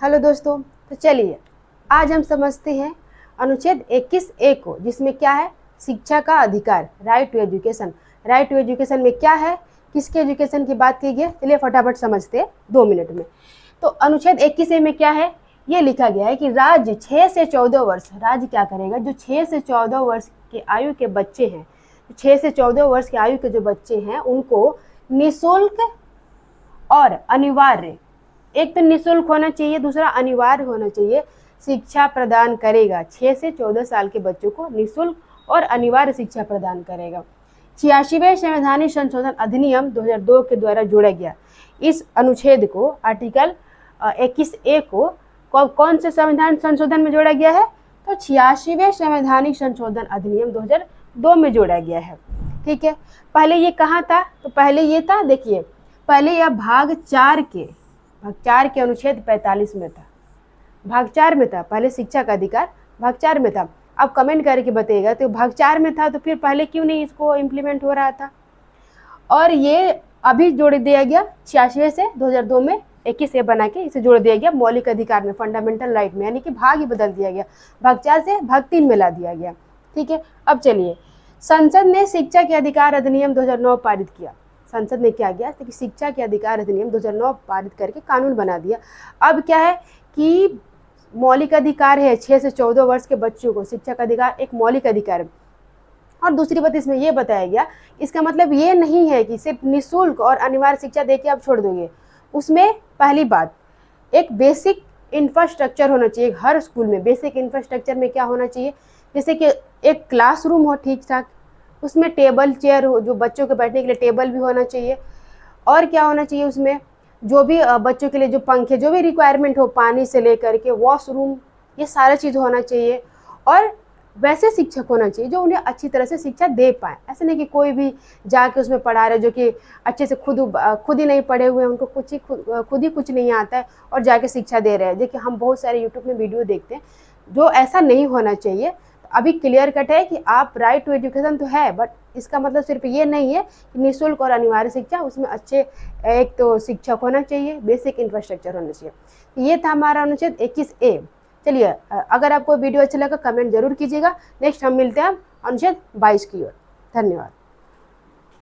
Hello दोस्तों, तो चलिए आज हम समझते हैं अनुच्छेद 21A को, जिसमें क्या है, शिक्षा का अधिकार, right to education. Right to education में क्या है, किसके एजुकेशन की बात की गई है, चलिए फटाफट समझते हैं 2 मिनट में। तो अनुच्छेद 21A में क्या है, ये लिखा गया है कि राज्य 6 से 14 वर्ष, राज्य क्या करेगा, जो 6 से 14 वर्ष की आयु के बच्चे हैं, 6 से 14 वर्ष की आयु के जो बच्चे हैं उनको निःशुल्क और अनिवार्य, एक तो निःशुल्क होना चाहिए, दूसरा अनिवार्य होना चाहिए, शिक्षा प्रदान करेगा। 6 से 14 साल के बच्चों को निःशुल्क और अनिवार्य शिक्षा प्रदान करेगा। 86वें संवैधानिक संशोधन अधिनियम 2002 के द्वारा जोड़ा गया। इस अनुच्छेद को, आर्टिकल 21A को कौन से संविधान संशोधन में जोड़ा गया है, तो 86वें संवैधानिक संशोधन अधिनियम 2002 में जोड़ा गया है। ठीक है, पहले ये कहाँ था, तो पहले ये था, देखिए पहले यह भाग 4 के अनुच्छेद 45 में था, भाग 4 में था, पहले शिक्षा का अधिकार भाग 4 में था। अब कमेंट करके बताइएगा, तो भाग 4 में था तो फिर पहले क्यों नहीं इसको इम्प्लीमेंट हो रहा था। और ये अभी जोड़ दिया गया 86 से 2002 में 21A बना के इसे जोड़ दिया गया मौलिक अधिकार में, फंडामेंटल राइट में, यानी कि भाग ही बदल दिया गया, भाग 4 से भाग 3 में ला दिया गया। ठीक है, अब चलिए, संसद ने शिक्षा के अधिकार अधिनियम 2009 पारित किया। संसद ने क्या किया कि शिक्षा के अधिकार अधिनियम 2009 पारित करके कानून बना दिया। अब क्या है कि मौलिक अधिकार है, 6 से 14 वर्ष के बच्चों को शिक्षा का अधिकार एक मौलिक अधिकार है। और दूसरी बात इसमें यह बताया गया, इसका मतलब ये नहीं है कि सिर्फ निःशुल्क और अनिवार्य शिक्षा देके आप छोड़ दोगे। उसमें पहली बात, एक बेसिक इंफ्रास्ट्रक्चर होना चाहिए हर स्कूल में। बेसिक इंफ्रास्ट्रक्चर में क्या होना चाहिए, जैसे कि एक क्लासरूम हो ठीक ठाक, उसमें टेबल चेयर हो, जो बच्चों के बैठने के लिए टेबल भी होना चाहिए। और क्या होना चाहिए उसमें, जो भी बच्चों के लिए जो पंखे, जो भी रिक्वायरमेंट हो, पानी से लेकर के वॉशरूम, ये सारा चीज़ होना चाहिए। और वैसे शिक्षक होना चाहिए जो उन्हें अच्छी तरह से शिक्षा दे पाए। ऐसे नहीं कि कोई भी जाके उसमें पढ़ा रहे जो कि अच्छे से खुद ही नहीं पढ़े हुए हैं, उनको खुद ही कुछ नहीं आता है और जाके शिक्षा दे रहे हैं। देखिए हम बहुत सारे यूट्यूब में वीडियो देखते हैं, जो ऐसा नहीं होना चाहिए। अभी क्लियर कट है कि आप राइट टू एजुकेशन तो है, बट इसका मतलब सिर्फ ये नहीं है कि निःशुल्क और अनिवार्य शिक्षा, उसमें अच्छे एक तो शिक्षक होना चाहिए, बेसिक इंफ्रास्ट्रक्चर होना चाहिए। ये था हमारा अनुच्छेद 21A। चलिए, अगर आपको वीडियो अच्छा लगा कमेंट जरूर कीजिएगा। नेक्स्ट हम मिलते हैं अनुच्छेद 22 की ओर। धन्यवाद।